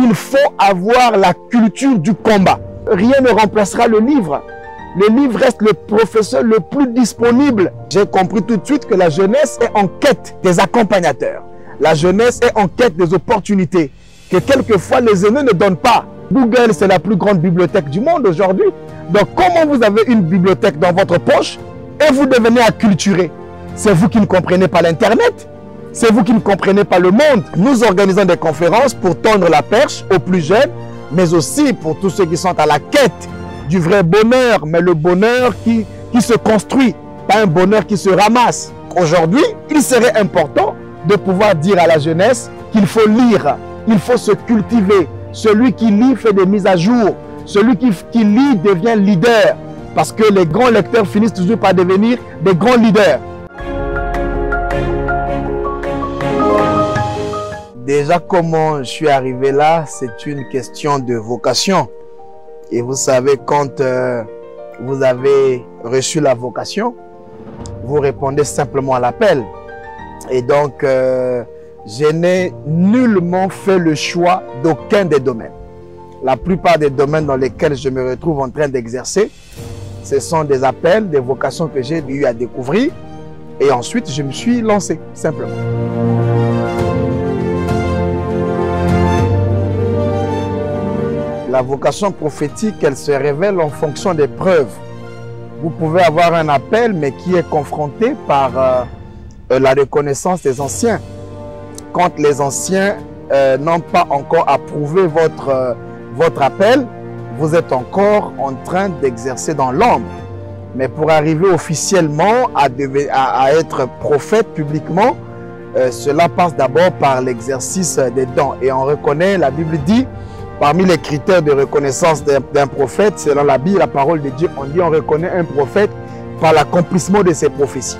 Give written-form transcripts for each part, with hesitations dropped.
il faut avoir la culture du combat. Rien ne remplacera le livre. Le livre reste le professeur le plus disponible. J'ai compris tout de suite que la jeunesse est en quête des accompagnateurs. La jeunesse est en quête des opportunités que quelquefois les aînés ne donnent pas. Google, c'est la plus grande bibliothèque du monde aujourd'hui. Donc, comment vous avez une bibliothèque dans votre poche et vous devenez acculturé? C'est vous qui ne comprenez pas l'Internet. C'est vous qui ne comprenez pas le monde. Nous organisons des conférences pour tendre la perche aux plus jeunes, mais aussi pour tous ceux qui sont à la quête du vrai bonheur, mais le bonheur qui se construit, pas un bonheur qui se ramasse. Aujourd'hui, il serait important de pouvoir dire à la jeunesse qu'il faut lire, il faut se cultiver. Celui qui lit fait des mises à jour. Celui qui lit devient leader. Parce que les grands lecteurs finissent toujours par devenir des grands leaders. Déjà, comment je suis arrivé là, c'est une question de vocation. Et vous savez, quand vous avez reçu la vocation, vous répondez simplement à l'appel. Et donc, je n'ai nullement fait le choix d'aucun des domaines. La plupart des domaines dans lesquels je me retrouve en train d'exercer, ce sont des appels, des vocations que j'ai eu à découvrir. Et ensuite, je me suis lancé, simplement. La vocation prophétique, elle se révèle en fonction des preuves. Vous pouvez avoir un appel, mais qui est confronté par la reconnaissance des anciens. Quand les anciens n'ont pas encore approuvé votre appel, vous êtes encore en train d'exercer dans l'ombre. Mais pour arriver officiellement à être prophète publiquement, cela passe d'abord par l'exercice des dons. Et on reconnaît, la Bible dit, parmi les critères de reconnaissance d'un prophète, selon la Bible, la parole de Dieu, on reconnaît un prophète par l'accomplissement de ses prophéties.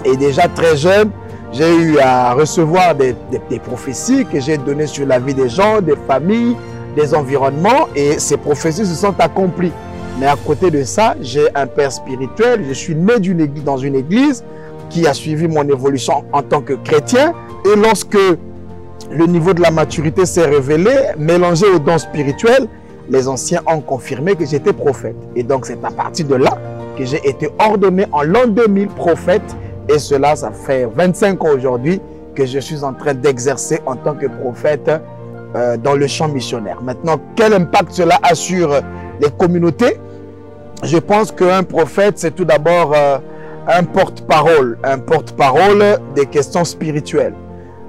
Et déjà très jeune, j'ai eu à recevoir des prophéties que j'ai données sur la vie des gens, des familles, des environnements, et ces prophéties se sont accomplies. Mais à côté de ça, j'ai un père spirituel, je suis né dans une église qui a suivi mon évolution en tant que chrétien, et lorsque le niveau de la maturité s'est révélé, mélangé aux dons spirituels, les anciens ont confirmé que j'étais prophète. Et donc c'est à partir de là que j'ai été ordonné en l'an 2000 prophète. Et cela, ça fait 25 ans aujourd'hui que je suis en train d'exercer en tant que prophète dans le champ missionnaire. Maintenant, quel impact cela a sur les communautés? Je pense qu'un prophète, c'est tout d'abord un porte-parole des questions spirituelles.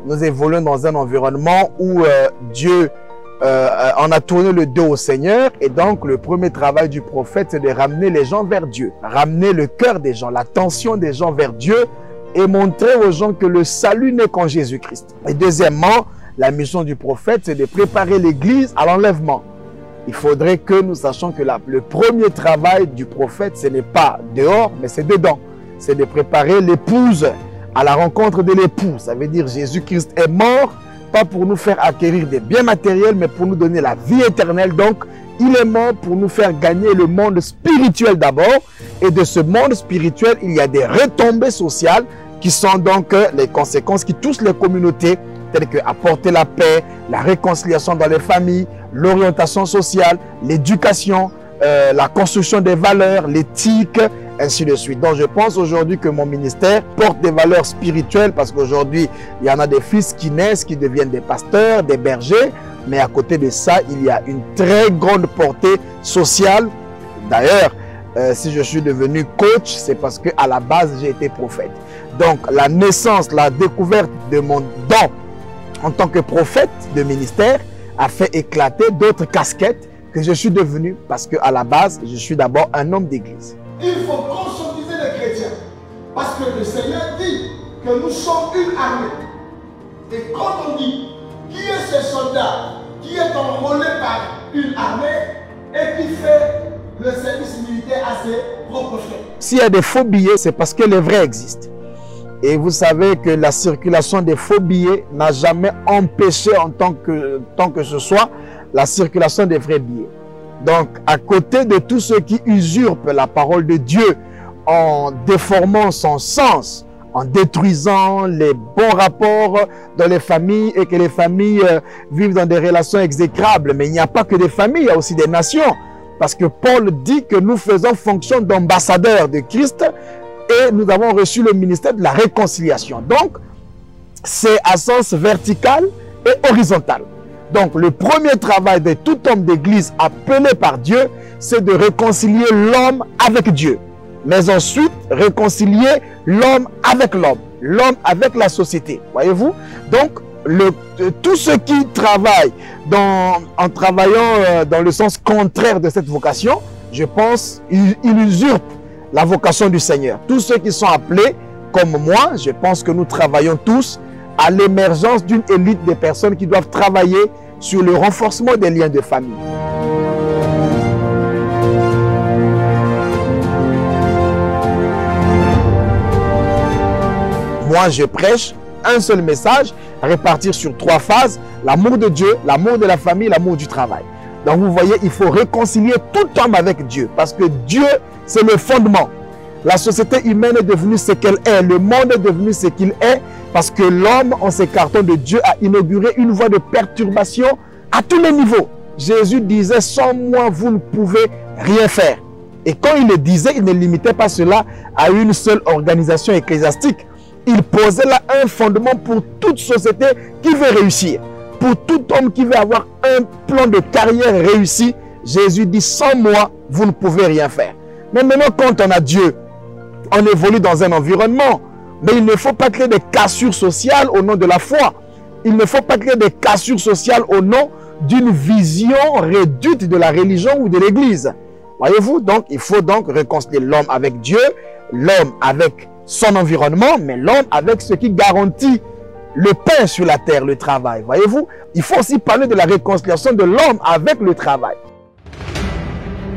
Nous évoluons dans un environnement où Dieu on a tourné le dos au Seigneur, et donc le premier travail du prophète, c'est de ramener les gens vers Dieu, ramener le cœur des gens, l'attention des gens vers Dieu, et montrer aux gens que le salut n'est qu'en Jésus-Christ. Et deuxièmement, la mission du prophète, c'est de préparer l'Église à l'enlèvement. Il faudrait que nous sachions que le premier travail du prophète, ce n'est pas dehors, mais c'est dedans. C'est de préparer l'épouse à la rencontre de l'époux. Ça veut dire Jésus-Christ est mort, pas pour nous faire acquérir des biens matériels, mais pour nous donner la vie éternelle. Donc, il est mort pour nous faire gagner le monde spirituel d'abord. Et de ce monde spirituel, il y a des retombées sociales qui sont donc les conséquences qui touchent les communautés, telles que apporter la paix, la réconciliation dans les familles, l'orientation sociale, l'éducation, la construction des valeurs, l'éthique, ainsi de suite. Donc je pense aujourd'hui que mon ministère porte des valeurs spirituelles, parce qu'aujourd'hui il y en a des fils qui naissent, qui deviennent des pasteurs, des bergers, mais à côté de ça il y a une très grande portée sociale. D'ailleurs, si je suis devenu coach, c'est parce qu'à la base j'ai été prophète. Donc la naissance, la découverte de mon don en tant que prophète de ministère a fait éclater d'autres casquettes que je suis devenu, parce qu'à la base je suis d'abord un homme d'église. Il faut conscientiser les chrétiens, parce que le Seigneur dit que nous sommes une armée. Et quand on dit qui est ce soldat qui est enrôlé par une armée et qui fait le service militaire à ses propres frais. S'il y a des faux billets, c'est parce que les vrais existent. Et vous savez que la circulation des faux billets n'a jamais empêché en tant que ce soit la circulation des vrais billets. Donc, à côté de tous ceux qui usurpent la parole de Dieu en déformant son sens, en détruisant les bons rapports dans les familles et que les familles vivent dans des relations exécrables. Mais il n'y a pas que des familles, il y a aussi des nations. Parce que Paul dit que nous faisons fonction d'ambassadeurs de Christ et nous avons reçu le ministère de la réconciliation. Donc, c'est à sens vertical et horizontal. Donc, le premier travail de tout homme d'église appelé par Dieu, c'est de réconcilier l'homme avec Dieu. Mais ensuite, réconcilier l'homme avec l'homme, avec la société. Voyez-vous? Donc, tous ceux qui travaillent en travaillant dans le sens contraire de cette vocation, je pense, ils usurpent la vocation du Seigneur. Tous ceux qui sont appelés, comme moi, je pense que nous travaillons tous à l'émergence d'une élite de personnes qui doivent travailler sur le renforcement des liens de famille. Moi, je prêche un seul message, répartir sur 3 phases: l'amour de Dieu, l'amour de la famille, l'amour du travail. Donc vous voyez, il faut réconcilier tout homme avec Dieu, parce que Dieu, c'est le fondement. La société humaine est devenue ce qu'elle est, le monde est devenu ce qu'il est, parce que l'homme, en s'écartant de Dieu, a inauguré une voie de perturbation à tous les niveaux. Jésus disait: sans moi, vous ne pouvez rien faire. Et quand il le disait, il ne limitait pas cela à une seule organisation ecclésiastique. Il posait là un fondement pour toute société qui veut réussir. Pour tout homme qui veut avoir un plan de carrière réussi, Jésus dit: sans moi, vous ne pouvez rien faire. Mais maintenant, quand on a Dieu, on évolue dans un environnement. Mais il ne faut pas créer des cassures sociales au nom de la foi. Il ne faut pas créer des cassures sociales au nom d'une vision réduite de la religion ou de l'Église. Voyez-vous? Donc, il faut donc réconcilier l'homme avec Dieu, l'homme avec son environnement, mais l'homme avec ce qui garantit le pain sur la terre, le travail. Voyez-vous? Il faut aussi parler de la réconciliation de l'homme avec le travail.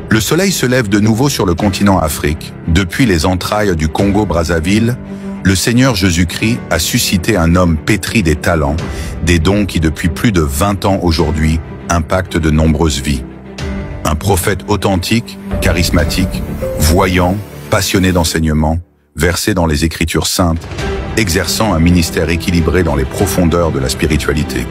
Le soleil se lève de nouveau sur le continent Afrique. Depuis les entrailles du Congo-Brazzaville, le Seigneur Jésus-Christ a suscité un homme pétri des talents, des dons qui depuis plus de 20 ans aujourd'hui impactent de nombreuses vies. Un prophète authentique, charismatique, voyant, passionné d'enseignement, versé dans les Écritures saintes, exerçant un ministère équilibré dans les profondeurs de la spiritualité.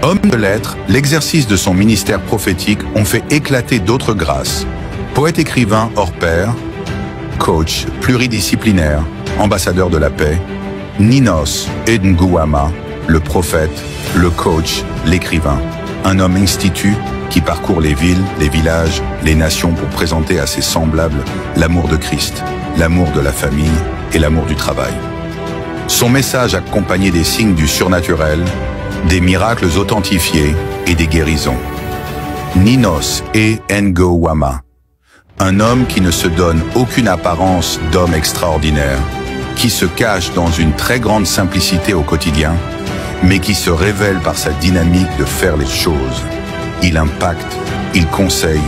Homme de lettres, l'exercice de son ministère prophétique ont fait éclater d'autres grâces. Poète-écrivain hors pair, coach pluridisciplinaire, ambassadeur de la paix, Ninos Nguama, le prophète, le coach, l'écrivain, un homme institut qui parcourt les villes, les villages, les nations pour présenter à ses semblables l'amour de Christ, l'amour de la famille et l'amour du travail. Son message accompagné des signes du surnaturel, des miracles authentifiés et des guérisons. Ninos Nguama, un homme qui ne se donne aucune apparence d'homme extraordinaire, qui se cache dans une très grande simplicité au quotidien, mais qui se révèle par sa dynamique de faire les choses. Il impacte, il conseille,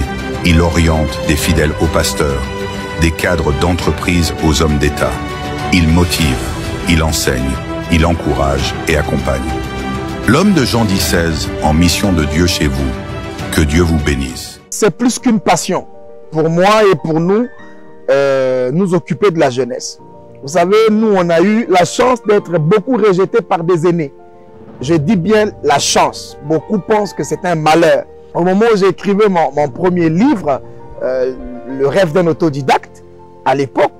il oriente des fidèles aux pasteurs, des cadres d'entreprise aux hommes d'État. Il motive, il enseigne, il encourage et accompagne. L'homme de Jean 16 en mission de Dieu chez vous. Que Dieu vous bénisse. C'est plus qu'une passion pour moi et pour nous, nous occuper de la jeunesse. Vous savez, nous, on a eu la chance d'être beaucoup rejetés par des aînés. Je dis bien la chance. Beaucoup pensent que c'est un malheur. Au moment où j'écrivais mon premier livre, Le rêve d'un autodidacte, à l'époque,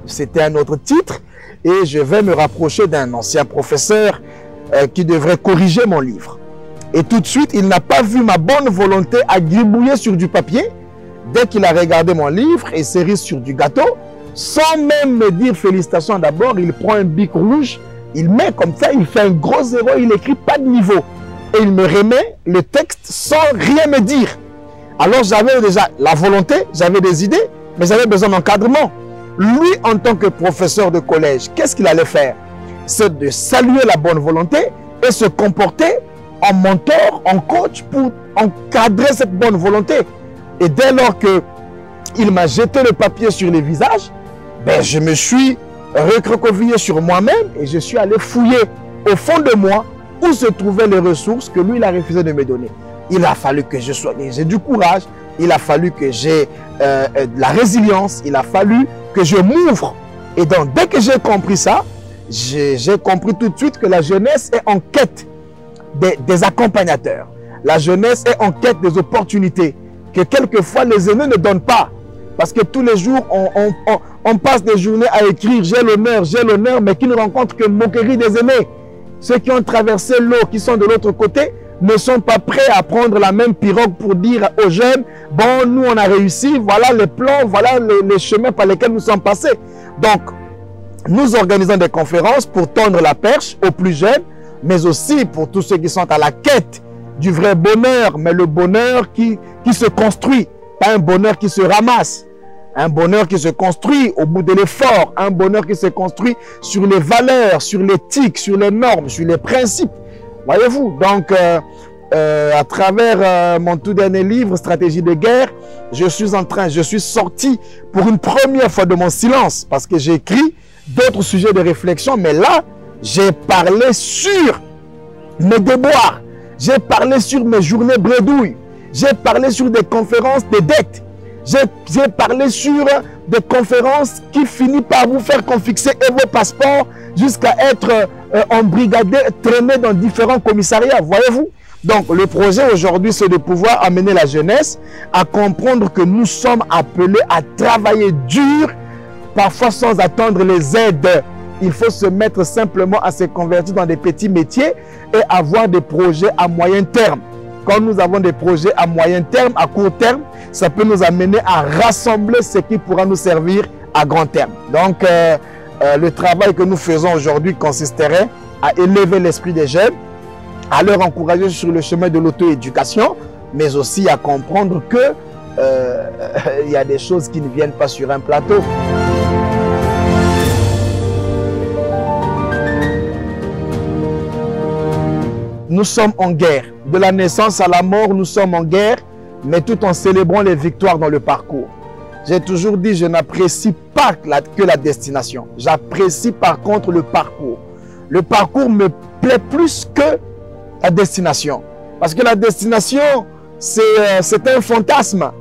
c'était un autre titre, et je vais me rapprocher d'un ancien professeur qui devrait corriger mon livre. Et tout de suite, il n'a pas vu ma bonne volonté à gribouiller sur du papier. Dès qu'il a regardé mon livre et cerise sur du gâteau, sans même me dire félicitations d'abord, il prend un bic rouge, il met comme ça, il fait un gros zéro, il écrit pas de niveau. Et il me remet le texte sans rien me dire. Alors j'avais déjà la volonté, j'avais des idées, mais j'avais besoin d'encadrement. Lui, en tant que professeur de collège, qu'est-ce qu'il allait faire? C'est de saluer la bonne volonté et se comporter en mentor, en coach pour encadrer cette bonne volonté. Et dès lors qu'il m'a jeté le papier sur les visages, ben, je me suis recroquevillé sur moi-même et je suis allé fouiller au fond de moi où se trouvaient les ressources que lui, il a refusé de me donner. Il a fallu que j'ai du courage, il a fallu que j'ai de la résilience, il a fallu que je m'ouvre Et donc, dès que j'ai compris ça, j'ai compris tout de suite que la jeunesse est en quête des accompagnateurs. La jeunesse est en quête des opportunités que quelquefois les aînés ne donnent pas. Parce que tous les jours, on passe des journées à écrire « j'ai l'honneur », mais qui ne rencontrent que moquerie des aînés. Ceux qui ont traversé l'eau, qui sont de l'autre côté, ne sont pas prêts à prendre la même pirogue pour dire aux jeunes « bon, nous on a réussi, voilà les plans, voilà les chemins par lesquels nous sommes passés ». Donc, nous organisons des conférences pour tendre la perche aux plus jeunes, mais aussi pour tous ceux qui sont à la quête du vrai bonheur, mais le bonheur qui se construit, pas un bonheur qui se ramasse. Un bonheur qui se construit au bout de l'effort, un bonheur qui se construit sur les valeurs, sur l'éthique, sur les normes, sur les principes. Voyez-vous, donc à travers mon tout dernier livre, Stratégie de guerre, je suis sorti pour une première fois de mon silence parce que j'ai écrit d'autres sujets de réflexion, mais là, j'ai parlé sur mes déboires, j'ai parlé sur mes journées bredouilles, j'ai parlé sur des conférences de dettes, j'ai parlé sur des conférences qui finissent par vous faire confisquer vos passeports jusqu'à être embrigadé, traîné dans différents commissariats, voyez-vous. Donc le projet aujourd'hui, c'est de pouvoir amener la jeunesse à comprendre que nous sommes appelés à travailler dur, parfois sans attendre les aides. Il faut se mettre simplement à se convertir dans des petits métiers et avoir des projets à moyen terme. Quand nous avons des projets à moyen terme, à court terme, ça peut nous amener à rassembler ce qui pourra nous servir à grand terme. Donc, le travail que nous faisons aujourd'hui consisterait à élever l'esprit des jeunes, à leur encourager sur le chemin de l'auto-éducation, mais aussi à comprendre que il y a des choses qui ne viennent pas sur un plateau. Nous sommes en guerre. De la naissance à la mort, nous sommes en guerre, mais tout en célébrant les victoires dans le parcours. J'ai toujours dit, je n'apprécie pas que la destination. J'apprécie par contre le parcours. Le parcours me plaît plus que la destination. Parce que la destination, c'est un fantasme.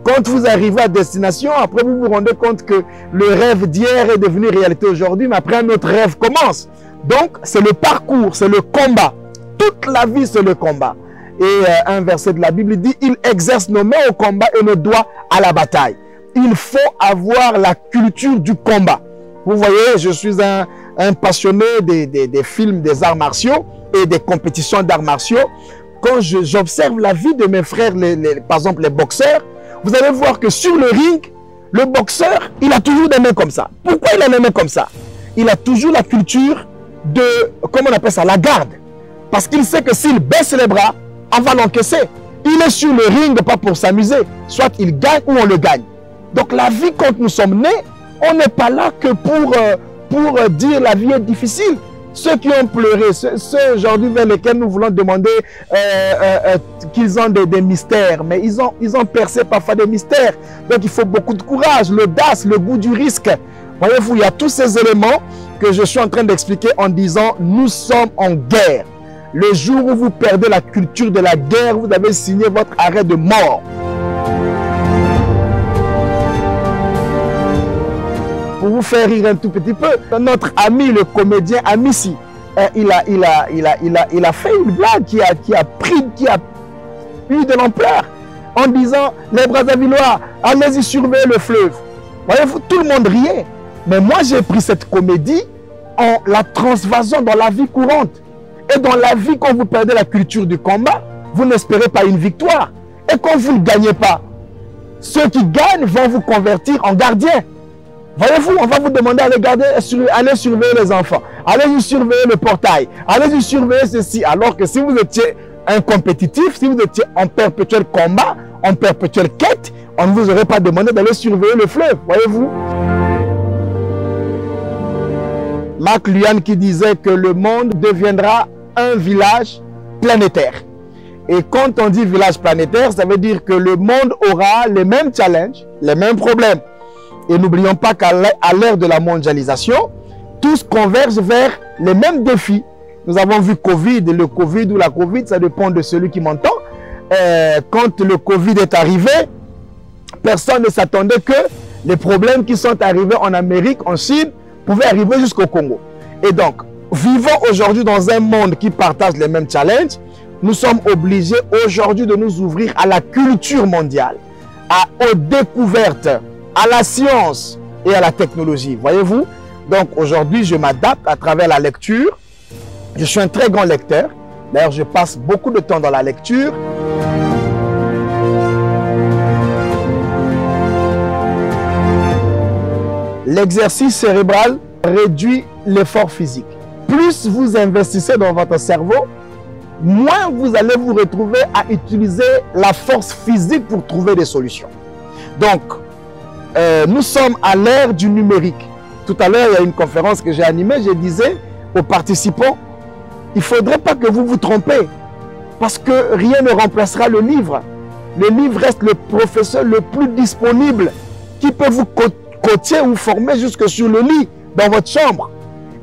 Quand vous arrivez à destination, après vous vous rendez compte que le rêve d'hier est devenu réalité aujourd'hui, mais après un autre rêve commence. Donc, c'est le parcours, c'est le combat. Toute la vie, c'est le combat. Et un verset de la Bible dit, il exerce nos mains au combat et nos doigts à la bataille. Il faut avoir la culture du combat. Vous voyez, je suis un passionné des films des arts martiaux et des compétitions d'arts martiaux. Quand j'observe la vie de mes frères, par exemple les boxeurs, vous allez voir que sur le ring, le boxeur, il a toujours des mains comme ça. Pourquoi il a les mains comme ça? Il a toujours la culture de, comment on appelle ça, la garde. Parce qu'il sait que s'il baisse les bras, on va l'encaisser. Il est sur le ring pas pour s'amuser. Soit il gagne ou on le gagne. Donc la vie, quand nous sommes nés, on n'est pas là que pour dire la vie est difficile. Ceux qui ont pleuré, ceux aujourd'hui vers lesquels nous voulons demander qu'ils ont des mystères, mais ils ont percé parfois des mystères. Donc il faut beaucoup de courage, l'audace, le goût du risque. Voyez-vous, il y a tous ces éléments que je suis en train d'expliquer en disant nous sommes en guerre. Le jour où vous perdez la culture de la guerre, vous avez signé votre arrêt de mort. Pour vous faire rire un tout petit peu, notre ami, le comédien Amissi, il a fait une blague qui a eu de l'ampleur en disant les Brazzavillois, allez-y surveiller le fleuve. Voyez-vous, tout le monde riait. Mais moi, j'ai pris cette comédie en la transvasant dans la vie courante. Et dans la vie, quand vous perdez la culture du combat, vous n'espérez pas une victoire. Et quand vous ne gagnez pas, ceux qui gagnent vont vous convertir en gardiens. Voyez-vous, on va vous demander allez surveiller les enfants, allez surveiller le portail, allez surveiller ceci. Alors que si vous étiez un compétitif, si vous étiez en perpétuel combat, en perpétuelle quête, on ne vous aurait pas demandé d'aller surveiller le fleuve. Voyez-vous? Marc Luan qui disait que le monde deviendra un village planétaire. Et quand on dit village planétaire, ça veut dire que le monde aura les mêmes challenges, les mêmes problèmes. Et n'oublions pas qu'à l'ère de la mondialisation, tous convergent vers les mêmes défis. Nous avons vu Covid, le Covid ou la Covid, ça dépend de celui qui m'entend. Quand le Covid est arrivé, personne ne s'attendait que les problèmes qui sont arrivés en Amérique, en Chine, pouvait arriver jusqu'au Congo. Et donc, vivant aujourd'hui dans un monde qui partage les mêmes challenges, nous sommes obligés aujourd'hui de nous ouvrir à la culture mondiale, aux découvertes, à la science et à la technologie. Voyez-vous? Donc aujourd'hui, je m'adapte à travers la lecture. Je suis un très grand lecteur. D'ailleurs, je passe beaucoup de temps dans la lecture. L'exercice cérébral réduit l'effort physique. Plus vous investissez dans votre cerveau, moins vous allez vous retrouver à utiliser la force physique pour trouver des solutions. Donc, nous sommes à l'ère du numérique. Tout à l'heure, il y a une conférence que j'ai animée, je disais aux participants, il ne faudrait pas que vous vous trompez, parce que rien ne remplacera le livre. Le livre reste le professeur le plus disponible qui peut vous coacher ou former jusque sur le lit, dans votre chambre.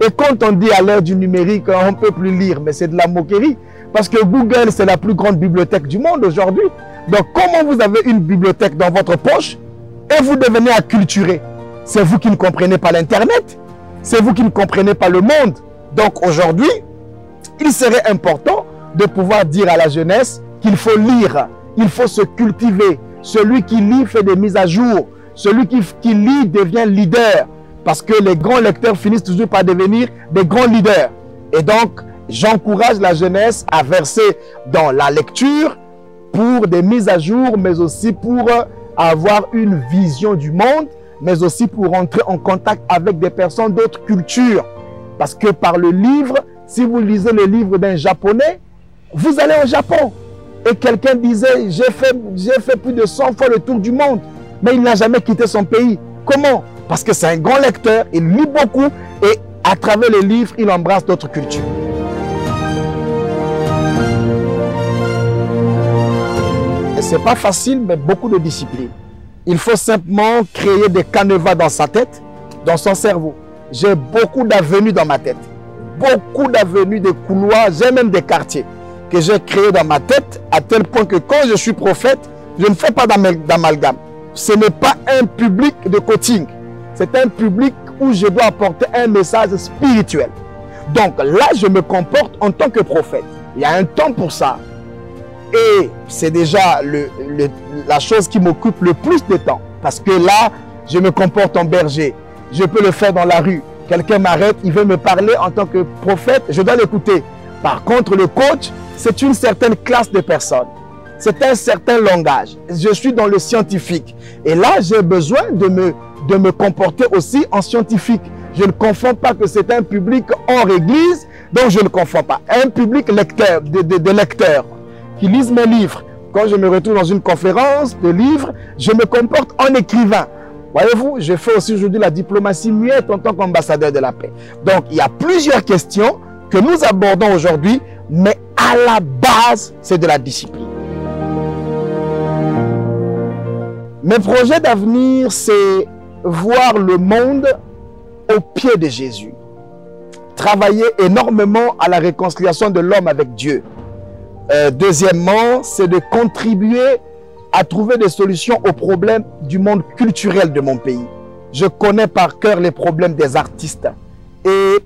Et quand on dit à l'ère du numérique, on ne peut plus lire, mais c'est de la moquerie, parce que Google, c'est la plus grande bibliothèque du monde aujourd'hui. Donc, comment vous avez une bibliothèque dans votre poche et vous devenez acculturé? C'est vous qui ne comprenez pas l'Internet. C'est vous qui ne comprenez pas le monde. Donc, aujourd'hui, il serait important de pouvoir dire à la jeunesse qu'il faut lire, il faut se cultiver. Celui qui lit fait des mises à jour. Celui qui lit devient leader. Parce que les grands lecteurs finissent toujours par devenir des grands leaders. Et donc, j'encourage la jeunesse à verser dans la lecture pour des mises à jour, mais aussi pour avoir une vision du monde, mais aussi pour entrer en contact avec des personnes d'autres cultures. Parce que par le livre, si vous lisez le livre d'un Japonais, vous allez au Japon. Et quelqu'un disait, j'ai fait plus de 100 fois le tour du monde, mais il n'a jamais quitté son pays. Comment? Parce que c'est un grand lecteur, il lit beaucoup et à travers les livres, il embrasse d'autres cultures. Ce n'est pas facile, mais beaucoup de discipline. Il faut simplement créer des canevas dans sa tête, dans son cerveau. J'ai beaucoup d'avenues dans ma tête. Beaucoup d'avenues, des couloirs, j'ai même des quartiers que j'ai créés dans ma tête à tel point que quand je suis prophète, je ne fais pas d'amalgame. Ce n'est pas un public de coaching. C'est un public où je dois apporter un message spirituel. Donc là, je me comporte en tant que prophète. Il y a un temps pour ça. Et c'est déjà la chose qui m'occupe le plus de temps. Parce que là, je me comporte en berger. Je peux le faire dans la rue. Quelqu'un m'arrête, il veut me parler en tant que prophète, je dois l'écouter. Par contre, le coach, c'est une certaine classe de personnes. C'est un certain langage. Je suis dans le scientifique. Et là, j'ai besoin de me comporter aussi en scientifique. Je ne confonds pas que c'est un public hors église, donc je ne confonds pas. Un public lecteur, de lecteurs qui lisent mes livres. Quand je me retrouve dans une conférence de livres, je me comporte en écrivain. Voyez-vous, je fais aussi aujourd'hui la diplomatie muette en tant qu'ambassadeur de la paix. Donc, il y a plusieurs questions que nous abordons aujourd'hui, mais à la base, c'est de la discipline. Mes projets d'avenir, c'est voir le monde au pied de Jésus. Travailler énormément à la réconciliation de l'homme avec Dieu. Deuxièmement, c'est de contribuer à trouver des solutions aux problèmes du monde culturel de mon pays. Je connais par cœur les problèmes des artistes et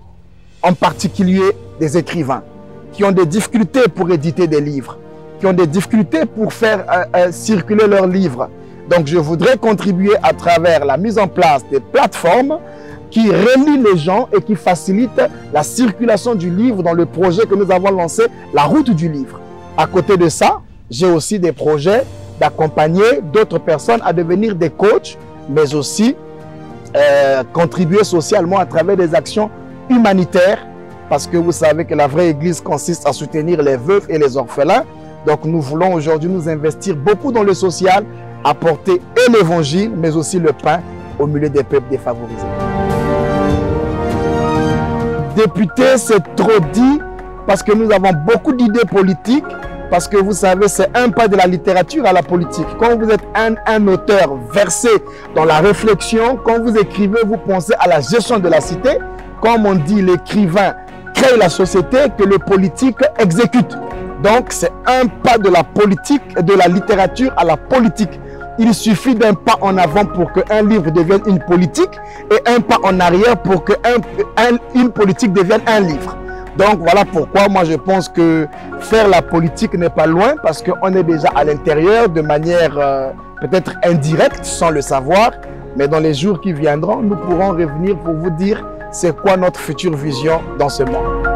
en particulier des écrivains qui ont des difficultés pour éditer des livres, qui ont des difficultés pour faire circuler leurs livres. Donc je voudrais contribuer à travers la mise en place des plateformes qui relient les gens et qui facilitent la circulation du livre dans le projet que nous avons lancé, la route du livre. À côté de ça, j'ai aussi des projets d'accompagner d'autres personnes à devenir des coachs, mais aussi contribuer socialement à travers des actions humanitaires, parce que vous savez que la vraie église consiste à soutenir les veuves et les orphelins. Donc nous voulons aujourd'hui nous investir beaucoup dans le social, apporter et l'évangile, mais aussi le pain au milieu des peuples défavorisés. Député, c'est trop dit, parce que nous avons beaucoup d'idées politiques, parce que vous savez, c'est un pas de la littérature à la politique. Quand vous êtes un auteur versé dans la réflexion, quand vous écrivez, vous pensez à la gestion de la cité. Comme on dit, l'écrivain crée la société que le politique exécute. Donc, c'est un pas de la politique, de la littérature à la politique. Il suffit d'un pas en avant pour qu'un livre devienne une politique et un pas en arrière pour qu'une politique devienne un livre. Donc voilà pourquoi moi je pense que faire la politique n'est pas loin parce qu'on est déjà à l'intérieur de manière peut-être indirecte sans le savoir. Mais dans les jours qui viendront, nous pourrons revenir pour vous dire c'est quoi notre future vision dans ce monde.